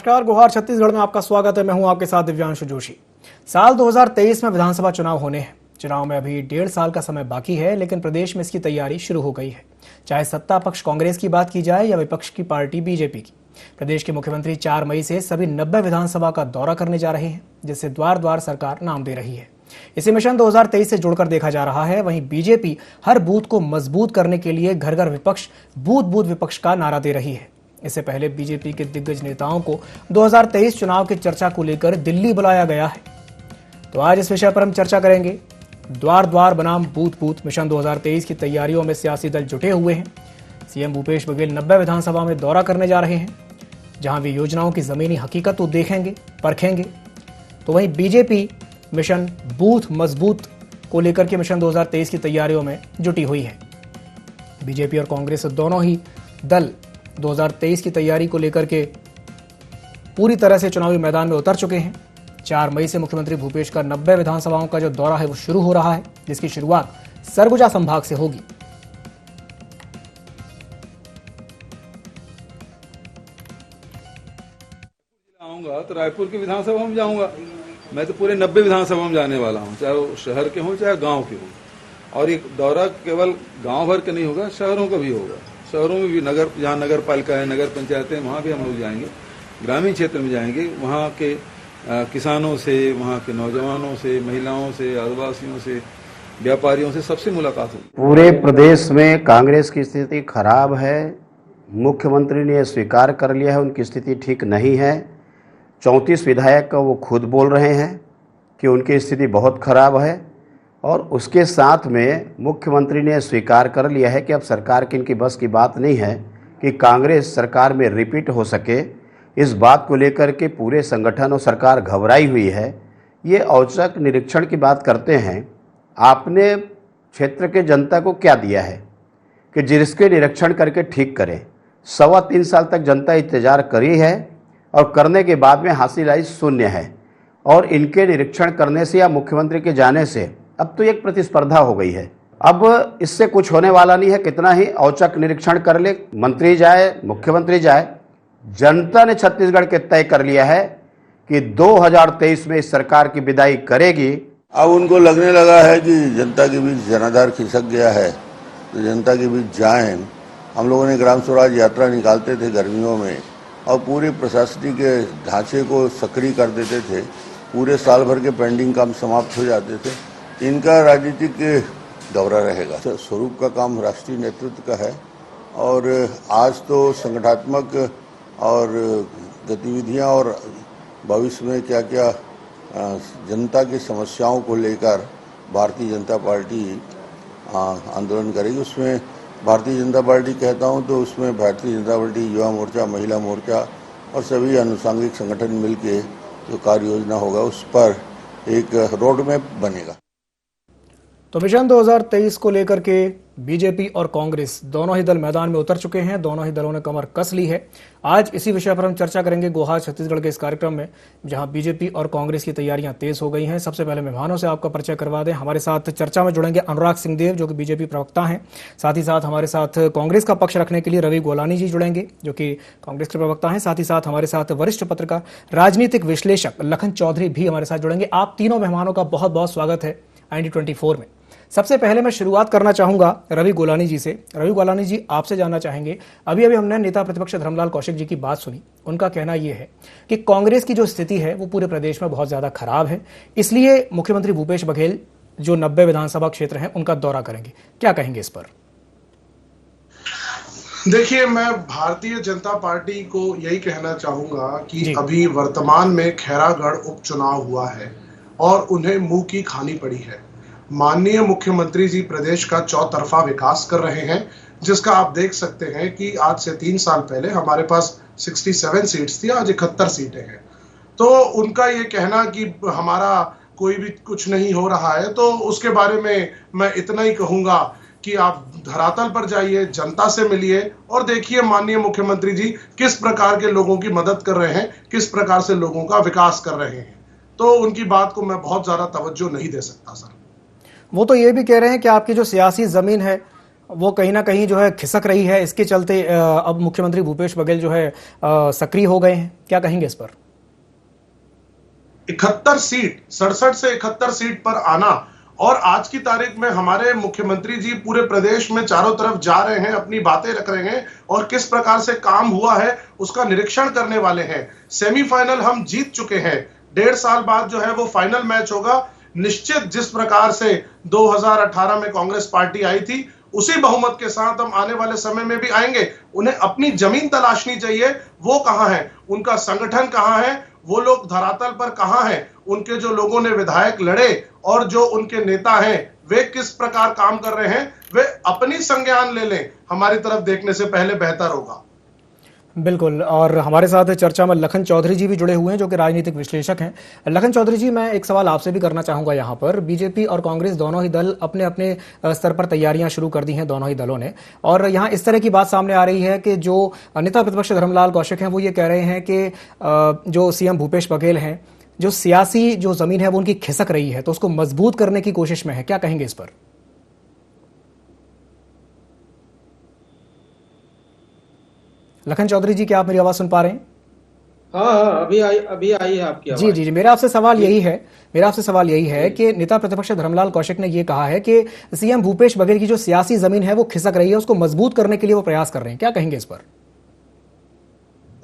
नमस्कार, गुहार छत्तीसगढ़ में आपका स्वागत है। मैं हूं आपके साथ दिव्यांशु जोशी। साल 2023 में विधानसभा चुनाव होने हैं। चुनाव में अभी 1.5 साल का समय बाकी है, लेकिन प्रदेश में इसकी तैयारी शुरू हो गई है। चाहे सत्ता पक्ष कांग्रेस की बात की जाए या विपक्ष की पार्टी बीजेपी की। प्रदेश के मुख्यमंत्री 4 मई से सभी 90 विधानसभा का दौरा करने जा रहे हैं, जिससे द्वार द्वार सरकार नाम दे रही है। इसे मिशन 2023 से जोड़कर देखा जा रहा है। वहीं बीजेपी हर बूथ को मजबूत करने के लिए घर घर विपक्ष, बूथ बूथ विपक्ष का नारा दे रही है। इससे पहले बीजेपी के दिग्गज नेताओं को 2023 चुनाव की चर्चा को लेकर दिल्ली बुलाया गया है। तो आज इस विषय पर हम चर्चा करेंगे। द्वार द्वार बनाम बूथ बूथ मिशन 2023 की तैयारियों में सियासी दल जुटे हुए हैं। सीएम भूपेश बघेल 90 विधानसभा में दौरा करने जा रहे हैं, जहां वे योजनाओं की जमीनी हकीकत को देखेंगे, परखेंगे। तो वहीं बीजेपी मिशन बूथ मजबूत को लेकर के मिशन 2023 की तैयारियों में जुटी हुई है। बीजेपी और कांग्रेस दोनों ही दल 2023 की तैयारी को लेकर के पूरी तरह से चुनावी मैदान में उतर चुके हैं। 4 मई से मुख्यमंत्री भूपेश का 90 विधानसभाओं का जो दौरा है वो शुरू हो रहा है, जिसकी शुरुआत सरगुजा संभाग से होगी। आऊंगा तो रायपुर की विधानसभा में जाऊंगा। मैं तो पूरे 90 विधानसभा में जाने वाला हूं, चाहे वो शहर के हों चाहे गांव के हों। और ये दौरा केवल गांव भर का नहीं होगा, शहरों का भी होगा। शहरों में भी जहाँ नगर पालिका है, नगर पंचायतें, वहाँ भी हम लोग जाएंगे। ग्रामीण क्षेत्र में जाएंगे, वहाँ के किसानों से, वहाँ के नौजवानों से, महिलाओं से, आदिवासियों से, व्यापारियों से, सबसे मुलाकात होगी। पूरे प्रदेश में कांग्रेस की स्थिति खराब है। मुख्यमंत्री ने स्वीकार कर लिया है उनकी स्थिति ठीक नहीं है। 34 विधायक का वो खुद बोल रहे हैं कि उनकी स्थिति बहुत खराब है। और उसके साथ में मुख्यमंत्री ने स्वीकार कर लिया है कि अब सरकार की इनकी बस की बात नहीं है कि कांग्रेस सरकार में रिपीट हो सके। इस बात को लेकर के पूरे संगठन और सरकार घबराई हुई है। ये औचक निरीक्षण की बात करते हैं। आपने क्षेत्र के जनता को क्या दिया है कि जिसके निरीक्षण करके ठीक करें? 3.25 साल तक जनता इंतजार करी है और करने के बाद में हासिल आई शून्य है। और इनके निरीक्षण करने से या मुख्यमंत्री के जाने से अब तो एक प्रतिस्पर्धा हो गई है। अब इससे कुछ होने वाला नहीं है। कितना ही औचक निरीक्षण कर ले, मंत्री जाए, मुख्यमंत्री जाए, जनता ने छत्तीसगढ़ के तय कर लिया है कि 2023 में इस सरकार की विदाई करेगी। अब उनको लगने लगा है कि जनता के बीच जनाधार खिसक गया है, तो जनता के बीच जाएं। हम लोगों ने ग्राम स्वराज यात्रा निकालते थे गर्मियों में और पूरे प्रशासनिक के ढांचे को सक्रिय कर देते थे। पूरे साल भर के पेंडिंग काम समाप्त हो जाते थे। इनका राजनीतिक दौरा रहेगा। स्वरूप का काम राष्ट्रीय नेतृत्व का है और आज तो संगठनात्मक और गतिविधियां और भविष्य में क्या क्या जनता की समस्याओं को लेकर भारतीय जनता पार्टी आंदोलन करेगी। उसमें भारतीय जनता पार्टी कहता हूं तो उसमें भारतीय जनता पार्टी, युवा मोर्चा, महिला मोर्चा और सभी आनुषंगिक संगठन मिलके जो कार्य योजना होगा उस पर एक रोड मैप बनेगा। तो मिशन 2023 को लेकर के बीजेपी और कांग्रेस दोनों ही दल मैदान में उतर चुके हैं। दोनों ही दलों ने कमर कस ली है। आज इसी विषय पर हम चर्चा करेंगे गुहार छत्तीसगढ़ के इस कार्यक्रम में, जहां बीजेपी और कांग्रेस की तैयारियां तेज हो गई हैं। सबसे पहले मेहमानों से आपका परिचय करवा दें। हमारे साथ चर्चा में जुड़ेंगे अनुराग सिंहदेव, जो कि बीजेपी प्रवक्ता हैं। साथ ही साथ हमारे साथ कांग्रेस का पक्ष रखने के लिए रवि गोलानी जी जुड़ेंगे, जो कि कांग्रेस के प्रवक्ता हैं। साथ ही साथ हमारे साथ वरिष्ठ पत्रकार, राजनीतिक विश्लेषक लखन चौधरी भी हमारे साथ जुड़ेंगे। आप तीनों मेहमानों का बहुत बहुत स्वागत है IND24 में। सबसे पहले मैं शुरुआत करना चाहूंगा रवि गोलानी जी से। रवि गोलानी जी, आपसे जानना चाहेंगे, अभी हमने नेता प्रतिपक्ष धर्मलाल कौशिक जी की बात सुनी। उनका कहना यह है कि कांग्रेस की जो स्थिति है वो पूरे प्रदेश में बहुत ज्यादा खराब है, इसलिए मुख्यमंत्री भूपेश बघेल जो 90 विधानसभा क्षेत्र हैं उनका दौरा करेंगे। क्या कहेंगे इस पर? देखिए, मैं भारतीय जनता पार्टी को यही कहना चाहूंगा कि अभी वर्तमान में खैरागढ़ उपचुनाव हुआ है और उन्हें मुंह की खानी पड़ी है। माननीय मुख्यमंत्री जी प्रदेश का चौतरफा विकास कर रहे हैं, जिसका आप देख सकते हैं कि आज से 3 साल पहले हमारे पास 67 सीट्स थी, आज 71 सीटें हैं। तो उनका ये कहना कि हमारा कोई भी कुछ नहीं हो रहा है, तो उसके बारे में मैं इतना ही कहूंगा कि आप धरातल पर जाइए, जनता से मिलिए और देखिए माननीय मुख्यमंत्री जी किस प्रकार के लोगों की मदद कर रहे हैं, किस प्रकार से लोगों का विकास कर रहे हैं। तो उनकी बात को मैं बहुत ज्यादा तवज्जो नहीं दे सकता सर। वो तो ये भी कह रहे हैं कि आपकी जो सियासी जमीन है वो कहीं ना कहीं जो है खिसक रही है, इसके चलते अब मुख्यमंत्री भूपेश बघेल जो है सक्रिय हो गए हैं, क्या कहेंगे इस पर? 71 सीट, 67 से 71 सीट पर आना, और आज की तारीख में हमारे मुख्यमंत्री जी पूरे प्रदेश में चारों तरफ जा रहे हैं, अपनी बातें रख रहे हैं और किस प्रकार से काम हुआ है उसका निरीक्षण करने वाले हैं। सेमीफाइनल हम जीत चुके हैं, 1.5 साल बाद जो है वो फाइनल मैच होगा। निश्चित जिस प्रकार से 2018 में कांग्रेस पार्टी आई थी, उसी बहुमत के साथ हम आने वाले समय में भी आएंगे। उन्हें अपनी जमीन तलाशनी चाहिए, वो कहां है, उनका संगठन कहां है, वो लोग धरातल पर कहां हैं, उनके जो लोगों ने विधायक लड़े और जो उनके नेता हैं वे किस प्रकार काम कर रहे हैं, वे अपनी संज्ञान ले लें, हमारी तरफ देखने से पहले बेहतर होगा। बिल्कुल। और हमारे साथ चर्चा में लखन चौधरी जी भी जुड़े हुए हैं जो कि राजनीतिक विश्लेषक हैं। लखन चौधरी जी, मैं एक सवाल आपसे भी करना चाहूंगा। यहाँ पर बीजेपी और कांग्रेस दोनों ही दल अपने अपने स्तर पर तैयारियां शुरू कर दी हैं, दोनों ही दलों ने, और यहाँ इस तरह की बात सामने आ रही है कि जो नेता प्रतिपक्ष धर्मलाल कौशिक हैं वो ये कह रहे हैं कि जो सीएम भूपेश बघेल हैं, जो सियासी जो जमीन है वो उनकी खिसक रही है, तो उसको मजबूत करने की कोशिश में है। क्या कहेंगे इस पर? लखन चौधरी जी, क्या आप मेरी आवाज सुन पा रहे हैं? हाँ, अभी आई है आपकी आवाज। जी जी जी, मेरा आपसे सवाल यही है कि नेता प्रतिपक्ष धर्मलाल कौशिक ने यह कहा है कि सीएम भूपेश बघेल की जो सियासी जमीन है वो खिसक रही है, उसको मजबूत करने के लिए वो प्रयास कर रहे हैं। क्या कहेंगे इस पर?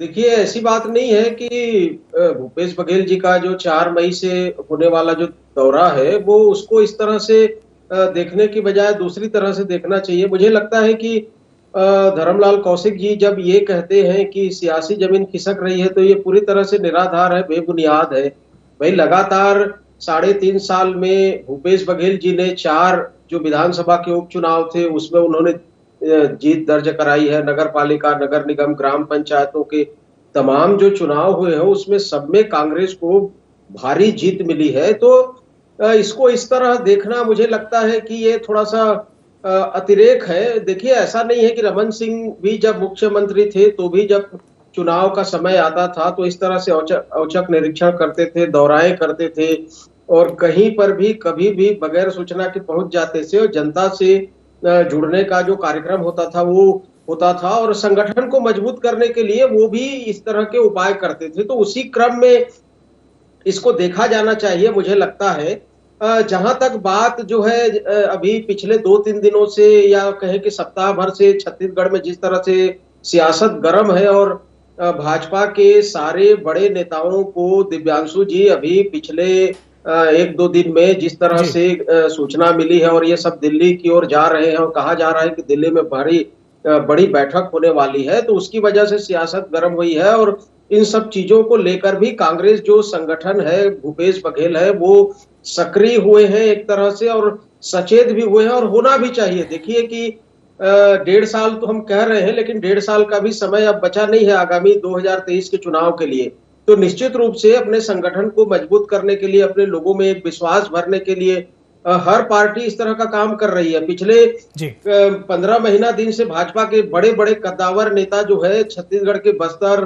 देखिए, ऐसी बात नहीं है कि भूपेश बघेल जी का जो 4 मई से होने वाला जो दौरा है वो उसको इस तरह से देखने की बजाय दूसरी तरह से देखना चाहिए। मुझे लगता है कि धर्मलाल कौशिक जी जब ये कहते हैं कि सियासी जमीन खिसक रही है तो ये पूरी तरह से निराधार है, बेबुनियाद है। भाई, लगातार 3.5 साल में भूपेश बघेल जी ने 4 जो विधानसभा के उपचुनाव थे उसमें उन्होंने जीत दर्ज कराई है। नगर पालिका, नगर निगम, ग्राम पंचायतों के तमाम जो चुनाव हुए हैं उसमें सब में कांग्रेस को भारी जीत मिली है। तो इसको इस तरह देखना मुझे लगता है कि ये थोड़ा सा अतिरेक है। देखिए, ऐसा नहीं है कि रमन सिंह भी जब मुख्यमंत्री थे तो भी जब चुनाव का समय आता था तो इस तरह से औचक निरीक्षण करते थे, दौराएं करते थे और कहीं पर भी कभी भी बगैर सूचना के पहुंच जाते थे और जनता से जुड़ने का जो कार्यक्रम होता था वो होता था और संगठन को मजबूत करने के लिए वो भी इस तरह के उपाय करते थे। तो उसी क्रम में इसको देखा जाना चाहिए, मुझे लगता है। जहां तक बात जो है अभी पिछले 2-3 दिनों से या कहें कि सप्ताह भर से छत्तीसगढ़ में जिस तरह से सियासत गर्म है और भाजपा के सारे बड़े नेताओं को दिव्यांशु जी अभी पिछले 1-2 दिन में जिस तरह से सूचना मिली है और ये सब दिल्ली की ओर जा रहे हैं और कहा जा रहा है कि दिल्ली में बड़ी बैठक होने वाली है, तो उसकी वजह से सियासत गर्म हुई है। और इन सब चीजों को लेकर भी कांग्रेस जो संगठन है, भूपेश बघेल है, वो सक्रिय हुए हैं एक तरह से और सचेत भी हुए हैं और होना भी चाहिए। देखिए कि 1.5 साल तो हम कह रहे हैं लेकिन 1.5 साल का भी समय अब बचा नहीं है आगामी 2023 के चुनाव के लिए। तो निश्चित रूप से अपने संगठन को मजबूत करने के लिए, अपने लोगों में एक विश्वास भरने के लिए हर पार्टी इस तरह का काम कर रही है। पिछले 15 महीना दिन से भाजपा के बड़े बड़े कद्दावर नेता जो है छत्तीसगढ़ के बस्तर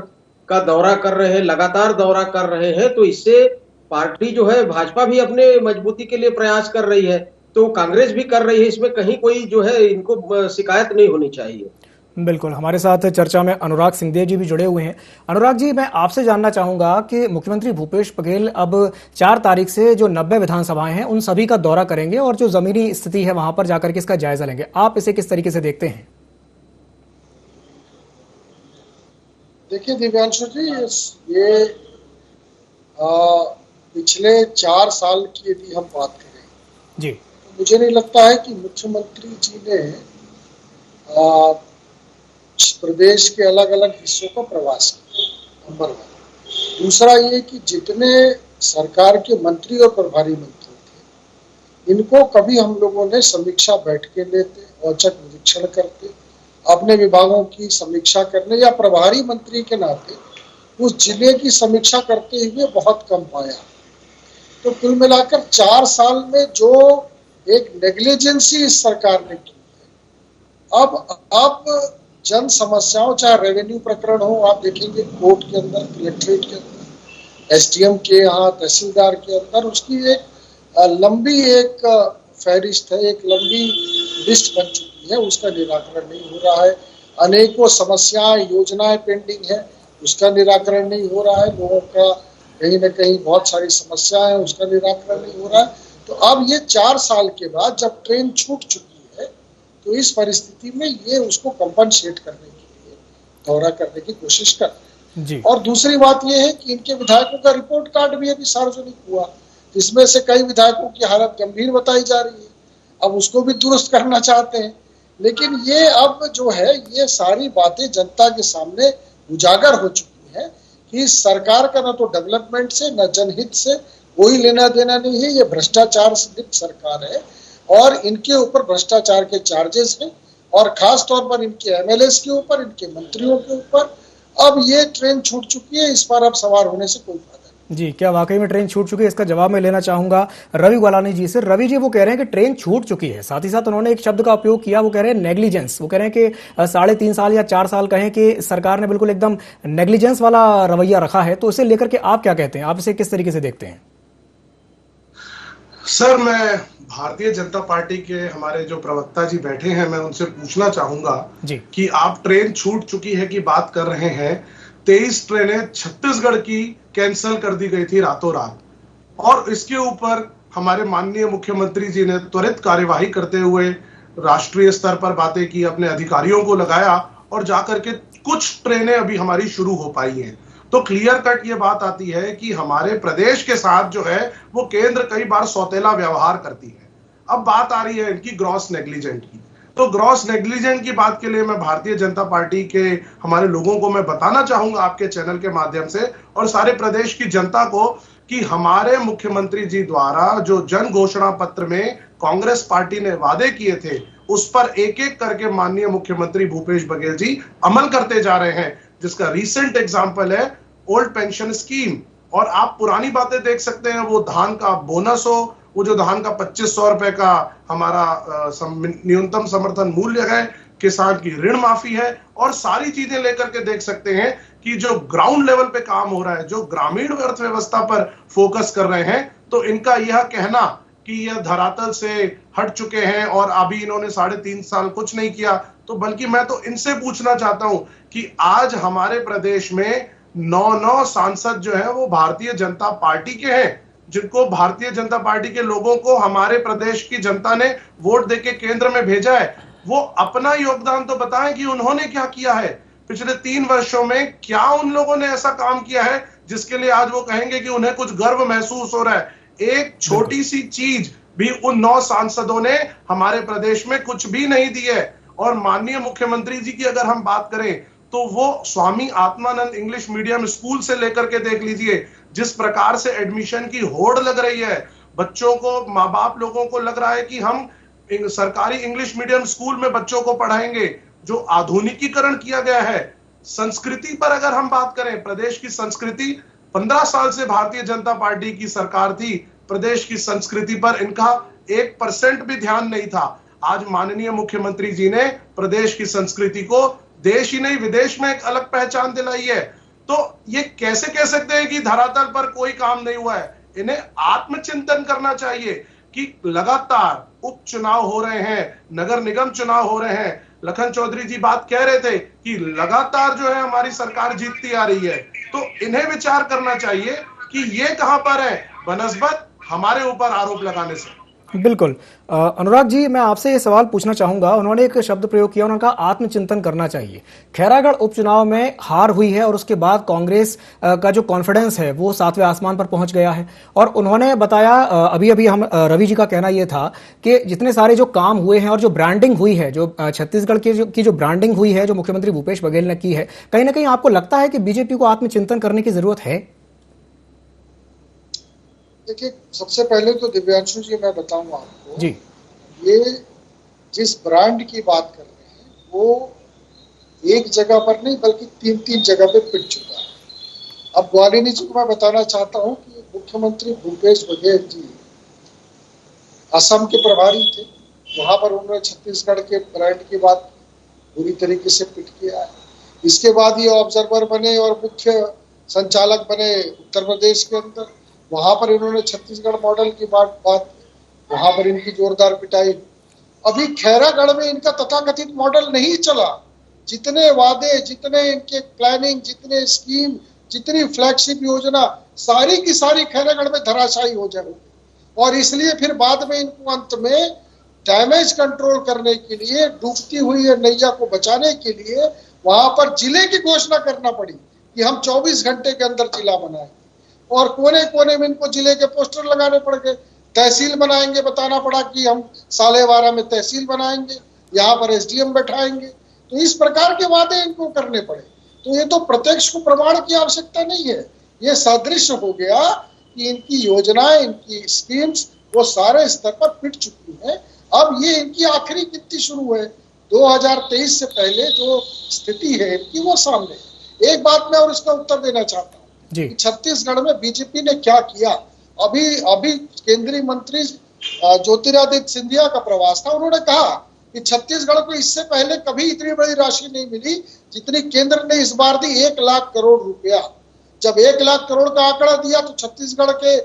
का दौरा कर रहे हैं, लगातार दौरा कर रहे हैं। तो इससे पार्टी जो है भाजपा भी अपने मजबूती के लिए प्रयास कर रही है, तो कांग्रेस भी कर रही है। इसमें कहीं कोई जो है इनको शिकायत नहीं होनी चाहिए। बिल्कुल। हमारे साथ चर्चा में अनुराग सिंहदेव जी भी जुड़े हुए हैं। अनुराग जी, मैं आपसे जानना चाहूंगा कि मुख्यमंत्री भूपेश बघेल अब 4 तारीख से जो 90 विधानसभाएं हैं उन सभी का दौरा करेंगे और जो जमीनी स्थिति है वहां पर जाकर के इसका जायजा लेंगे। आप इसे किस तरीके से देखते हैं? देखिए दिव्यांशु जी, ये पिछले 4 साल की यदि हम बात करें जी, तो मुझे नहीं लगता है कि मुख्यमंत्री जी ने प्रदेश के अलग अलग हिस्सों का प्रवास किया, नंबर 1। दूसरा ये कि जितने सरकार के मंत्री और प्रभारी मंत्री थे, इनको कभी हम लोगों ने समीक्षा बैठकें लेते, औचक निरीक्षण करते, अपने विभागों की समीक्षा करने या प्रभारी मंत्री के नाते उस जिले की समीक्षा करते हुए बहुत कम पाया। तो कुल मिलाकर 4 साल में जो एक नेग्लिजेंसी इस सरकार ने की है, अब जन समस्याओं, चाहे रेवेन्यू प्रकरण हो, आप देखेंगे कोर्ट के अंदर, कलेक्ट्रेट के अंदर, एसडीएम के यहाँ, तहसीलदार के अंदर, उसकी एक लंबी एक फहरिस्त है, एक लंबी लिस्ट बन चुकी चुकी है उसका निराकरण नहीं हो रहा है। अनेकों समस्याएं, योजनाएं पेंडिंग है, उसका निराकरण नहीं हो रहा है। लोगों का कहीं न कहीं बहुत सारी समस्याएं हैं, उसका निराकरण नहीं हो रहा है। तो अब ये 4 साल के बाद जब ट्रेन छूट चुकी है, तो इस परिस्थिति में ये उसको कंपनसेट करने के लिए दौरा करने की कोशिश कर रहे हैं जी। और दूसरी बात यह है कि इनके विधायकों का रिपोर्ट कार्ड भी अभी सार्वजनिक हुआ, जिसमें से कई विधायकों की हालत गंभीर बताई जा रही है। अब उसको भी दुरुस्त करना चाहते हैं, लेकिन ये अब जो है ये सारी बातें जनता के सामने उजागर हो चुकी है कि सरकार का न तो डेवलपमेंट से न जनहित से कोई लेना देना नहीं है। ये भ्रष्टाचार से लिप्त सरकार है और इनके ऊपर भ्रष्टाचार के चार्जेस हैं और खास तौर पर इनके एमएलएस के ऊपर, इनके मंत्रियों के ऊपर। अब ये ट्रेन छूट चुकी है, इस पर अब सवार होने से कोई फायदा नहीं। जी, क्या वाकई में ट्रेन छूट चुकी है? इसका जवाब मैं लेना चाहूंगा रवि गुलानी जी से। रवि जी, वो कह रहे हैं कि ट्रेन छूट चुकी है, साथ ही साथ उन्होंने एक शब्द का उपयोग किया, वो कह रहे हैं नेग्लिजेंस। वो कह रहे हैं कि 3.5 साल या 4 साल कहें कि सरकार ने बिल्कुल एकदम नेग्लिजेंस वाला रवैया रखा है। तो इसे लेकर के आप क्या कहते हैं? आप इसे किस तरीके से देखते हैं? सर, मैं भारतीय जनता पार्टी के हमारे जो प्रवक्ता जी बैठे हैं, मैं उनसे पूछना चाहूंगा जी कि आप ट्रेन छूट चुकी है की बात कर रहे हैं। 23 ट्रेनें छत्तीसगढ़ की कैंसिल कर दी गई थी रातों रात, और इसके ऊपर हमारे माननीय मुख्यमंत्री जी ने त्वरित कार्यवाही करते हुए राष्ट्रीय स्तर पर बातें की, अपने अधिकारियों को लगाया और जाकर के कुछ ट्रेनें अभी हमारी शुरू हो पाई हैं। तो क्लियर कट ये बात आती है कि हमारे प्रदेश के साथ जो है वो केंद्र कई बार सौतेला व्यवहार करती है। अब बात आ रही है इनकी ग्रॉस नेग्लिजेंट की। तो ग्रॉस नेग्लिजेंट की बात के लिए मैं भारतीय जनता पार्टी के हमारे लोगों को मैं बताना चाहूंगा आपके चैनल के माध्यम से और सारे प्रदेश की जनता को कि हमारे मुख्यमंत्री जी द्वारा जो जन घोषणा पत्र में कांग्रेस पार्टी ने वादे किए थे, उस पर एक एक करके माननीय मुख्यमंत्री भूपेश बघेल जी अमल करते जा रहे हैं, जिसका रीसेंट एग्जांपल है ओल्ड पेंशन स्कीम। और आप पुरानी बातें देख सकते हैं, वो धान का बोनस हो, वो जो धान का 2500 रुपए का हमारा न्यूनतम समर्थन मूल्य है, किसान की ऋण माफी है, और सारी चीजें लेकर के देख सकते हैं कि जो ग्राउंड लेवल पे काम हो रहा है, जो ग्रामीण अर्थव्यवस्था पर फोकस कर रहे हैं। तो इनका यह कहना कि यह धरातल से हट चुके हैं और अभी इन्होंने 3.5 साल कुछ नहीं किया, तो बल्कि मैं तो इनसे पूछना चाहता हूं कि आज हमारे प्रदेश में 9 सांसद जो है वो भारतीय जनता पार्टी के हैं, जिनको भारतीय जनता पार्टी के लोगों को हमारे प्रदेश की जनता ने वोट देके केंद्र में भेजा है। वो अपना योगदान तो बताएं कि उन्होंने क्या किया है पिछले 3 वर्षों में। क्या उन लोगों ने ऐसा काम किया है जिसके लिए आज वो कहेंगे कि उन्हें कुछ गर्व महसूस हो रहा है? एक छोटी सी चीज भी उन 9 सांसदों ने हमारे प्रदेश में कुछ भी नहीं दी है। और माननीय मुख्यमंत्री जी की अगर हम बात करें तो वो Swami Atmanand English medium school से लेकर के देख लीजिए, जिस प्रकार से एडमिशन की होड़ लग रही है, बच्चों को, माँ बाप लोगों को लग रहा है कि हम सरकारी इंग्लिश मीडियम स्कूल में बच्चों को पढ़ाएंगे। जो आधुनिकीकरण किया गया है, संस्कृति पर अगर हम बात करें, प्रदेश की संस्कृति, 15 साल से भारतीय जनता पार्टी की सरकार थी, प्रदेश की संस्कृति पर इनका 1% भी ध्यान नहीं था। आज माननीय मुख्यमंत्री जी ने प्रदेश की संस्कृति को देश ही नहीं विदेश में एक अलग पहचान दिलाई है। तो ये कैसे कह सकते हैं कि धरातल पर कोई काम नहीं हुआ है? इन्हें आत्मचिंतन करना चाहिए कि लगातार उपचुनाव हो रहे हैं, नगर निगम चुनाव हो रहे हैं। लखन चौधरी जी बात कह रहे थे कि लगातार जो है हमारी सरकार जीतती आ रही है। तो इन्हें विचार करना चाहिए कि ये कहां पर है बनस्बत हमारे ऊपर आरोप लगाने से। बिल्कुल। अनुराग जी, मैं आपसे ये सवाल पूछना चाहूंगा। उन्होंने एक शब्द प्रयोग किया, उन्होंने कहा आत्मचिंतन करना चाहिए। खैरागढ़ उपचुनाव में हार हुई है और उसके बाद कांग्रेस का जो कॉन्फिडेंस है वो 7वें आसमान पर पहुंच गया है। और उन्होंने बताया, अभी अभी हम रवि जी का कहना यह था कि जितने सारे जो काम हुए हैं और जो ब्रांडिंग हुई है, जो छत्तीसगढ़ की जो ब्रांडिंग हुई है, जो मुख्यमंत्री भूपेश बघेल ने की है, कहीं ना कहीं आपको लगता है कि बीजेपी को आत्मचिंतन करने की जरूरत है? देखिए, सबसे पहले तो दिव्यांशु जी मैं बताऊंगा आपको जी, ये जिस ब्रांड की बात कर रहे हैं वो एक जगह पर नहीं बल्कि 3 जगह पे पिट चुका है। अब ग्वालिनी जी को मैं बताना चाहता हूं कि मुख्यमंत्री भूपेश बघेल जी असम के प्रभारी थे, वहां पर उन्होंने छत्तीसगढ़ के ब्रांड की बात पूरी तरीके से पिट किया है। इसके बाद ये ऑब्जर्वर बने और मुख्य संचालक बने उत्तर प्रदेश के अंदर, वहां पर इन्होंने छत्तीसगढ़ मॉडल की बात वहां पर इनकी जोरदार पिटाई। अभी खैरागढ़ में इनका तथाकथित मॉडल नहीं चला। जितने वादे, जितने इनके प्लानिंग, जितने स्कीम, जितनी फ्लैगशिप योजना, सारी की सारी खैरागढ़ में धराशायी हो जाएगी। और इसलिए फिर बाद में इनको अंत में डैमेज कंट्रोल करने के लिए, डूबती हुई नैया को बचाने के लिए वहां पर जिले की घोषणा करना पड़ी कि हम 24 घंटे के अंदर जिला बनाएंगे। और कोने कोने में इनको जिले के पोस्टर लगाने पड़ गए। तहसील बनाएंगे, बताना पड़ा कि हम 12.5 में तहसील बनाएंगे, यहाँ पर एसडीएम बैठाएंगे। तो इस प्रकार के वादे इनको करने पड़े। तो ये तो प्रत्यक्ष को प्रमाण की आवश्यकता नहीं है, ये सादृश्य हो गया कि इनकी योजनाएं, इनकी स्कीम्स वो सारे स्तर पर पिट चुकी है। अब ये इनकी आखिरी गिनती शुरू है। 2023 से पहले जो स्थिति है इनकी वो सामने है। एक बात मैं और इसका उत्तर देना चाहता हूँ, छत्तीसगढ़ में बीजेपी ने क्या किया। अभी केंद्रीय मंत्री ज्योतिरादित्य सिंधिया का प्रवास था, उन्होंने कहा कि छत्तीसगढ़ को इससे पहले कभी इतनी बड़ी राशि नहीं मिली जितनी केंद्र ने इस बार दी, 1 लाख करोड़ रुपया। जब 1 लाख करोड़ का आंकड़ा दिया तो छत्तीसगढ़ के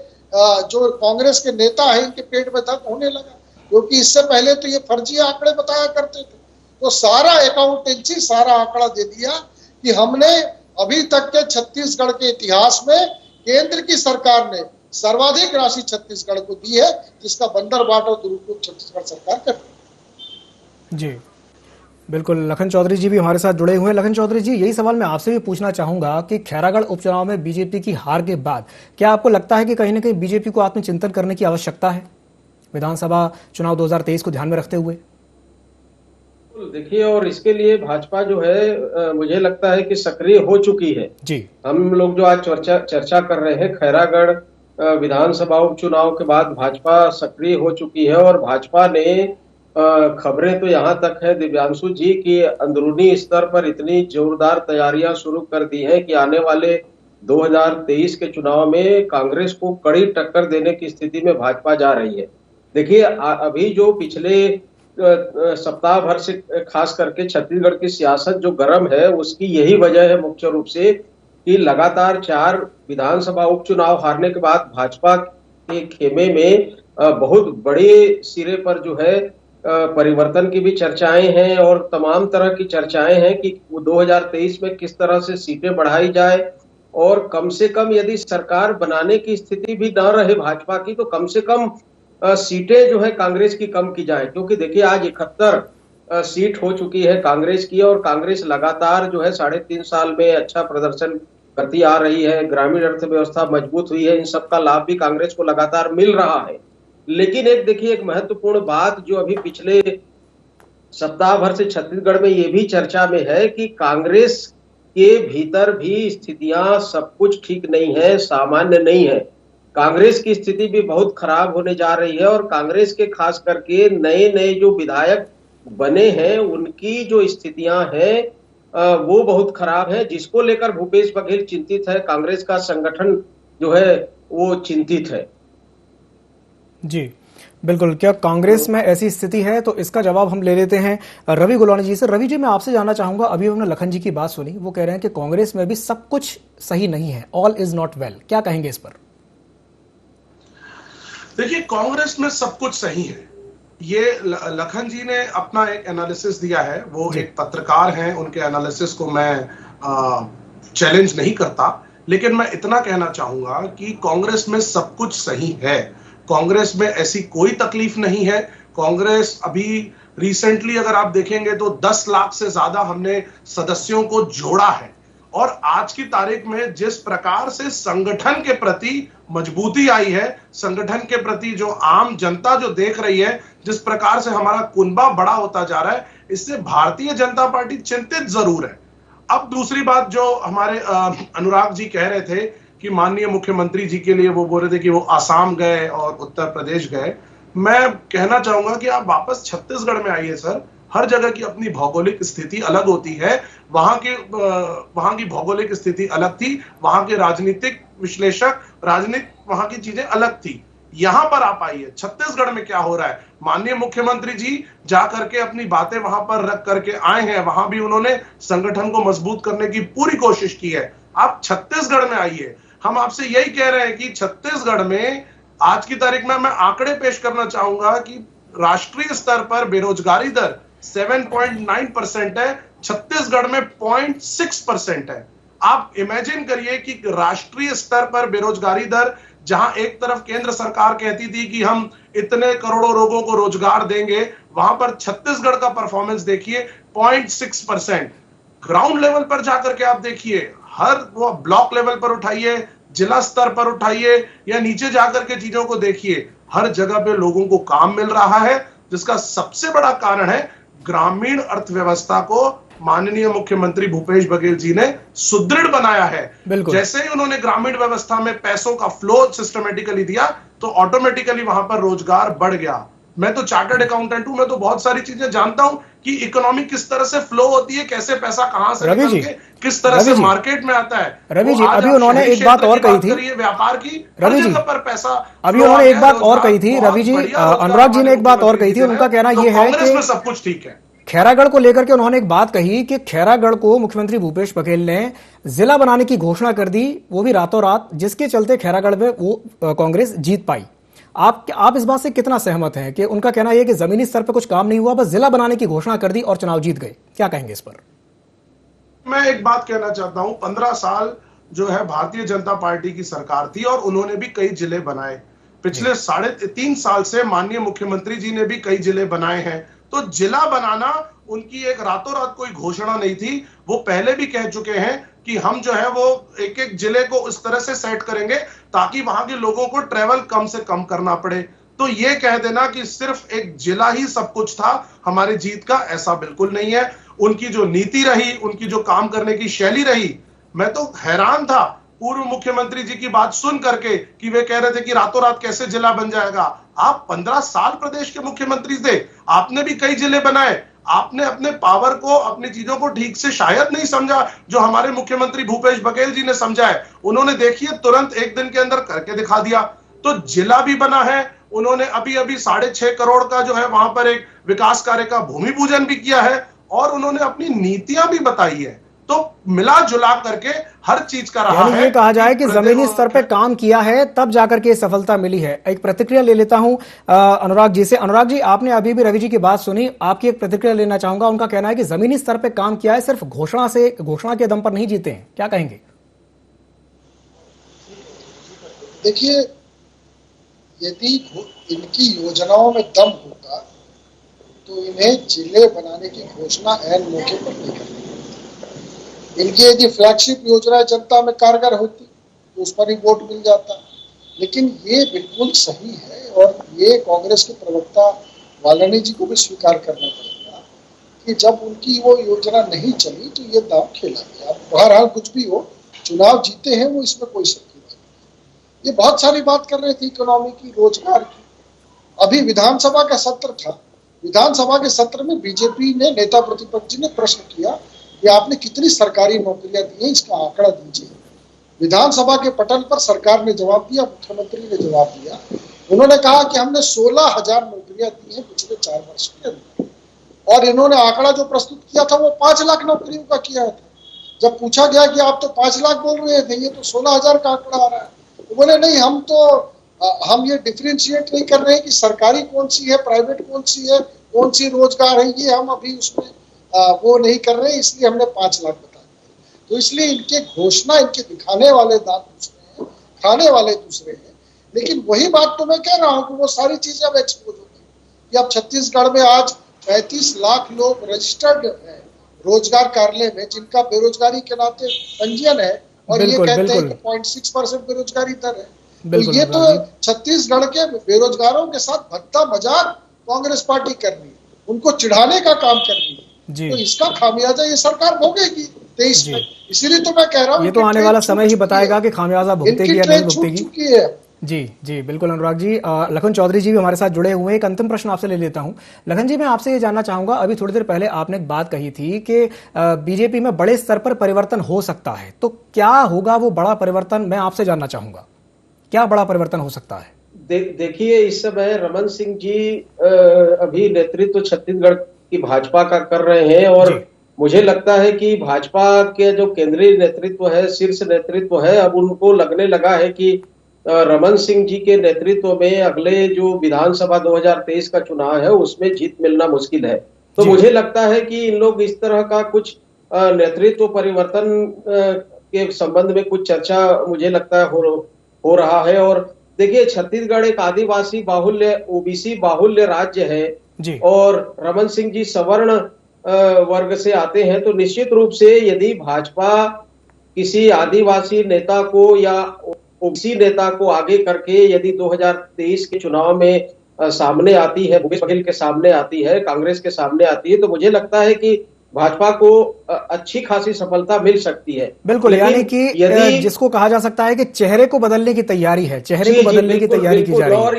जो कांग्रेस के नेता है इनके पेट में दर्द होने लगा, क्योंकि इससे पहले तो ये फर्जी आंकड़े बताया करते थे। तो सारा अकाउंटेंसी, सारा आंकड़ा दे दिया कि हमने अभी तक के छत्तीसगढ़ के इतिहास में केंद्र की सरकार ने सर्वाधिक राशि छत्तीसगढ़ को दी है, जिसका बंदरबाट और दुरुपयोग छत्तीसगढ़ सरकार कर रही है। जी बिल्कुल, लखन चौधरी जी भी हमारे साथ जुड़े हुए हैं। लखन चौधरी जी, यही सवाल मैं आपसे भी पूछना चाहूंगा कि खैरागढ़ उपचुनाव में बीजेपी की हार के बाद क्या आपको लगता है कि कहीं ना कहीं बीजेपी को आत्मचिंतन करने की आवश्यकता है विधानसभा चुनाव 2023 को ध्यान में रखते हुए? देखिए, और इसके लिए भाजपा जो है मुझे लगता है कि सक्रिय हो चुकी है जी। हम लोग जो आज चर्चा कर रहे हैं, खैरागढ़ विधानसभा उपचुनाव के बाद भाजपा सक्रिय हो चुकी है। और भाजपा ने खबरें तो यहाँ तक है दिव्यांशु जी की अंदरूनी स्तर पर इतनी जोरदार तैयारियां शुरू कर दी हैं कि आने वाले 2023 के चुनाव में कांग्रेस को कड़ी टक्कर देने की स्थिति में भाजपा जा रही है। देखिए, अभी जो पिछले सप्ताह भर से खास करके छत्तीसगढ़ की सियासत जो गर्म है, उसकी यही वजह है मुख्य रूप से कि लगातार 4 विधानसभा उपचुनाव हारने के बाद भाजपा के खेमे में बहुत बड़े सिरे पर जो है परिवर्तन की भी चर्चाएं हैं और तमाम तरह की चर्चाएं हैं कि 2023 में किस तरह से सीटें बढ़ाई जाए। और कम से कम यदि सरकार बनाने की स्थिति भी न रहे भाजपा की, तो कम से कम सीटें जो है कांग्रेस की कम की जाए। क्योंकि देखिए, आज 71 सीट हो चुकी है कांग्रेस की, और कांग्रेस लगातार जो है 3.5 साल में अच्छा प्रदर्शन करती आ रही है। ग्रामीण अर्थव्यवस्था मजबूत हुई है, इन सब का लाभ भी कांग्रेस को लगातार मिल रहा है। लेकिन एक महत्वपूर्ण बात जो अभी पिछले सप्ताह भर से छत्तीसगढ़ में ये भी चर्चा में है कि कांग्रेस के भीतर भी स्थितियां सब कुछ ठीक नहीं है, सामान्य नहीं है। कांग्रेस की स्थिति भी बहुत खराब होने जा रही है। और कांग्रेस के खास करके नए नए जो विधायक बने हैं उनकी जो स्थितियां हैं वो बहुत खराब है, जिसको लेकर भूपेश बघेल चिंतित है। कांग्रेस का संगठन जो है वो चिंतित है। जी बिल्कुल, क्या कांग्रेस में ऐसी स्थिति है? तो इसका जवाब हम ले लेते हैं रवि गुलानी जी से। रवि जी, मैं आपसे जानना चाहूंगा, अभी हमने लखन जी की बात सुनी, वो कह रहे हैं कि कांग्रेस में भी सब कुछ सही नहीं है, ऑल इज नॉट वेल। क्या कहेंगे इस पर? देखिए, कांग्रेस में सब कुछ सही है, ये लखन जी ने अपना एक एनालिसिस दिया है। वो एक पत्रकार हैं, उनके एनालिसिस को मैं चैलेंज नहीं करता, लेकिन मैं इतना कहना चाहूंगा कि कांग्रेस में सब कुछ सही है। कांग्रेस में ऐसी कोई तकलीफ नहीं है। कांग्रेस अभी रिसेंटली अगर आप देखेंगे तो 10 लाख से ज्यादा हमने सदस्यों को जोड़ा है। और आज की तारीख में जिस प्रकार से संगठन के प्रति मजबूती आई है, संगठन के प्रति जो आम जनता जो देख रही है, जिस प्रकार से हमारा कुनबा बड़ा होता जा रहा है, इससे भारतीय जनता पार्टी चिंतित जरूर है। अब दूसरी बात जो हमारे अनुराग जी कह रहे थे कि माननीय मुख्यमंत्री जी के लिए वो बोल रहे थे कि वो आसाम गए और उत्तर प्रदेश गए, मैं कहना चाहूंगा कि आप वापस छत्तीसगढ़ में आइए सर। हर जगह की अपनी भौगोलिक स्थिति अलग होती है। वहां की भौगोलिक स्थिति अलग थी, वहां के राजनीतिक विश्लेषक, वहां की चीजें अलग थी। यहां पर आप आइए, छत्तीसगढ़ में क्या हो रहा है। माननीय मुख्यमंत्री जी जा करके अपनी बातें वहां पर रख करके आए हैं, वहां भी उन्होंने संगठन को मजबूत करने की पूरी कोशिश की है। आप छत्तीसगढ़ में आइए, हम आपसे यही कह रहे हैं कि छत्तीसगढ़ में आज की तारीख में मैं आंकड़े पेश करना चाहूंगा कि राष्ट्रीय स्तर पर बेरोजगारी दर 7.9% है, छत्तीसगढ़ में 0.6% है। आप इमेजिन करिए कि राष्ट्रीय स्तर पर बेरोजगारी दर, जहां एक तरफ केंद्र सरकार कहती थी कि हम इतने करोड़ों लोगों को रोजगार देंगे, वहां पर छत्तीसगढ़ का परफॉर्मेंस देखिए 0.6%। ग्राउंड लेवल पर जाकर के आप देखिए, हर वो ब्लॉक लेवल पर उठाइए, जिला स्तर पर उठाइए या नीचे जाकर के चीजों को देखिए, हर जगह पे लोगों को काम मिल रहा है, जिसका सबसे बड़ा कारण है ग्रामीण अर्थव्यवस्था को माननीय मुख्यमंत्री भूपेश बघेल जी ने सुदृढ़ बनाया है। जैसे ही उन्होंने ग्रामीण व्यवस्था में पैसों का फ्लो सिस्टमेटिकली दिया तो ऑटोमेटिकली वहां पर रोजगार बढ़ गया। मैं तो चार्टर्ड अकाउंटेंट हूं, मैं तो बहुत सारी चीजें जानता हूं कि इकोनॉमी किस तरह से फ्लो होती है, कैसे पैसा कहां से निकल के किस तरह से मार्केट में आता है। रवि जी, अभी उन्होंने एक बात और कही थी, व्यापार की, रवि जी पर पैसा अभी उन्होंने एक बात और कही थी, रवि जी, अनुराग जी ने एक बात और कही थी। उनका कहना यह है कि सब कुछ ठीक है। खैरागढ़ को लेकर के उन्होंने एक बात कही कि खैरागढ़ को मुख्यमंत्री भूपेश बघेल ने जिला बनाने की घोषणा कर दी, वो भी रातों रात, जिसके चलते खैरागढ़ में वो कांग्रेस जीत पाई। आप इस बात से कितना सहमत हैं कि उनका कहना यह कि जमीनी स्तर पर कुछ काम नहीं हुआ, बस जिला बनाने की घोषणा कर दी और चुनाव जीत गए? क्या कहेंगे इस पर? मैं एक बात कहना चाहता हूं, 15 साल जो है भारतीय जनता पार्टी की सरकार थी और उन्होंने भी कई जिले बनाए। पिछले 3.5 साल से माननीय मुख्यमंत्री जी ने भी कई जिले बनाए हैं। तो जिला बनाना उनकी एक रातों रात कोई घोषणा नहीं थी। वो पहले भी कह चुके हैं कि हम जो है वो एक एक जिले को उस तरह से सेट करेंगे ताकि वहां के लोगों को ट्रेवल कम से कम करना पड़े। तो ये कह देना कि सिर्फ एक जिला ही सब कुछ था हमारी जीत का, ऐसा बिल्कुल नहीं है। उनकी जो नीति रही, उनकी जो काम करने की शैली रही, मैं तो हैरान था पूर्व मुख्यमंत्री जी की बात सुन करके कि वे कह रहे थे कि रातों रात कैसे जिला बन जाएगा। आप 15 साल प्रदेश के मुख्यमंत्री थे, आपने भी कई जिले बनाए। आपने अपने पावर को, अपनी चीजों को ठीक से शायद नहीं समझा जो हमारे मुख्यमंत्री भूपेश बघेल जी ने समझा है। उन्होंने देखिए तुरंत एक दिन के अंदर करके दिखा दिया। तो जिला भी बना है, उन्होंने अभी 6.5 करोड़ का जो है वहां पर एक विकास कार्य का भूमि पूजन भी किया है और उन्होंने अपनी नीतियां भी बताई है। तो मिला जुला करके हर चीज का रहा है। ये कहा जाए कि जमीनी स्तर पे काम किया है तब जाकर के सफलता मिली है। एक प्रतिक्रिया ले लेता हूं अनुराग जी से। अनुराग जी, आपने अभी भी रवि जी की बात सुनी, आपकी एक प्रतिक्रिया लेना चाहूंगा। उनका कहना है कि जमीनी स्तर पे काम किया है, सिर्फ घोषणा के दम पर नहीं जीते हैं। क्या कहेंगे? देखिए, यदि इनकी योजनाओं में दम होता तो इन्हें जिले बनाने की घोषणा ऐन मौके पर नहीं करनी। इनकी यदि फ्लैगशिप योजना जनता में कारगर होती तो उस पर ही वोट मिल जाता। लेकिन ये बिल्कुल सही है और ये कांग्रेस के प्रवक्ता वालानी जी को भी स्वीकार करना पड़ेगा कि जब उनकी वो योजना नहीं चली तो ये दांव खेला गया। बहरहाल कुछ भी हो, चुनाव जीते हैं वो, इसमें कोई शक नहीं। ये बहुत सारी बात कर रहे थे इकोनॉमी की, रोजगार की। अभी विधानसभा का सत्र था, विधानसभा के सत्र में बीजेपी ने, नेता प्रतिपक्ष जी ने प्रश्न किया कि आपने कितनी सरकारी नौकरियां दी हैं, इसका आंकड़ा दीजिए। विधानसभा के पटल पर सरकार ने जवाब दिया, मुख्यमंत्री ने जवाब दिया। उन्होंने कहा कि हमने 16,000 नौकरियां दी हैं पिछले 4 वर्ष के अंदर। और इन्होंने आंकड़ा जो प्रस्तुत किया था वो 5 लाख नौकरियों का किया था। जब पूछा गया कि आप तो 5 लाख बोल रहे थे, ये तो 16,000 का आंकड़ा आ रहा है, तो बोले नहीं, हम ये डिफरेंशिएट नहीं कर रहे हैं कि सरकारी कौन सी है, प्राइवेट कौन सी है, कौन सी रोजगार है, ये हम अभी उसमें वो नहीं कर रहे हैं, इसलिए हमने 5 लाख बता दिए। तो इसलिए इनके घोषणा, इनके दिखाने वाले दांत दूसरे हैं, खाने वाले दूसरे हैं। लेकिन वही बात तो मैं कह रहा हूँ कि वो सारी चीजें अब एक्सपोज हो गई कि अब छत्तीसगढ़ में आज 35 लाख लोग रजिस्टर्ड है रोजगार कार्यालय में, जिनका बेरोजगारी के नाते पंजीयन है, और ये कहते हैं कि 0.6% बेरोजगारी दर है। तो ये तो छत्तीसगढ़ के बेरोजगारों के साथ भद्दा मजाक कांग्रेस पार्टी कर रही है, उनको चिढ़ाने का काम कर रही है। तो इसका खामियाजा ये सरकार भोगेगी 23 में। इसीलिए तो मैं कह रहा हूँ, ये तो आने वाला समय ही बताएगा कि खामियाजा भुगतेगी या नहीं भुगतेगी। है। जी बिल्कुल अनुराग जी। लखन चौधरी जी भी हमारे साथ जुड़े हुए हैं। एक अंतिम प्रश्न आपसे ले लेता हूं। लखन जी, मैं आपसे ये जानना चाहूंगा, अभी थोड़ी देर पहले आपने एक बात कही थी कि बीजेपी में बड़े स्तर पर परिवर्तन हो सकता है, तो क्या होगा वो बड़ा परिवर्तन? मैं आपसे जानना चाहूंगा, क्या बड़ा परिवर्तन हो सकता है? देखिए, इस समय रमन सिंह जी अभी नेतृत्व छत्तीसगढ़ की भाजपा का कर रहे हैं और मुझे लगता है कि भाजपा के जो केंद्रीय नेतृत्व है, शीर्ष नेतृत्व है, अब उनको लगने लगा है कि रमन सिंह जी के नेतृत्व में अगले जो विधानसभा 2023 का चुनाव है उसमें जीत मिलना मुश्किल है। तो मुझे लगता है कि इन लोग इस तरह का कुछ नेतृत्व परिवर्तन के संबंध में कुछ चर्चा मुझे लगता है हो रहा है। और देखिए, छत्तीसगढ़ एक आदिवासी बाहुल्य ओबीसी बाहुल्य राज्य है जी। और रमन सिंह जी सवर्ण वर्ग से आते हैं, तो निश्चित रूप से यदि भाजपा किसी आदिवासी नेता को या ओबीसी नेता को आगे करके यदि 2023 के चुनाव में सामने आती है, भूपेश बघेल के सामने आती है, कांग्रेस के सामने आती है, तो मुझे लगता है कि भाजपा को अच्छी खासी सफलता मिल सकती है। बिल्कुल, यानी कि यदि जिसको कहा जा सकता है कि चेहरे को बदलने की तैयारी है, चेहरे को बदलने की तैयारी की जा रही है। और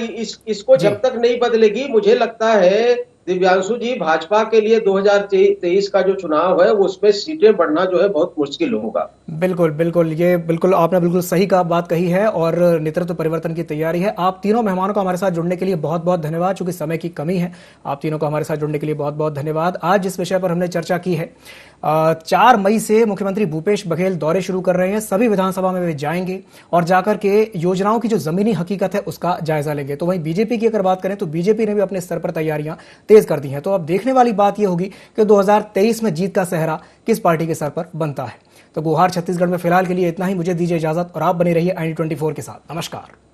इसको जब तक नहीं बदलेगी, मुझे लगता है दिव्यांशु जी, भाजपा के लिए 2023 का जो चुनाव है उसमें सीटें बढ़ना जो है बहुत मुश्किल होगा। बिल्कुल बिल्कुल, ये बिल्कुल आपने बिल्कुल सही बात कही है और नेतृत्व परिवर्तन की तैयारी है। आप तीनों मेहमानों को हमारे साथ जुड़ने के लिए बहुत बहुत धन्यवाद। चूंकि समय की कमी है, आप तीनों को हमारे साथ जुड़ने के लिए बहुत बहुत धन्यवाद। आज जिस विषय पर हमने चर्चा की है, 4 मई से मुख्यमंत्री भूपेश बघेल दौरे शुरू कर रहे हैं। सभी विधानसभा में वे जाएंगे और जाकर के योजनाओं की जो जमीनी हकीकत है उसका जायजा लेंगे। तो वहीं बीजेपी की अगर बात करें तो बीजेपी ने भी अपने स्तर पर तैयारियां तेज कर दी हैं। तो अब देखने वाली बात यह होगी कि 2023 में जीत का सेहरा किस पार्टी के सर पर बनता है। तो गुहार छत्तीसगढ़ में फिलहाल के लिए इतना ही। मुझे दीजिए इजाजत और आप बने रहिए IND24 के साथ। नमस्कार।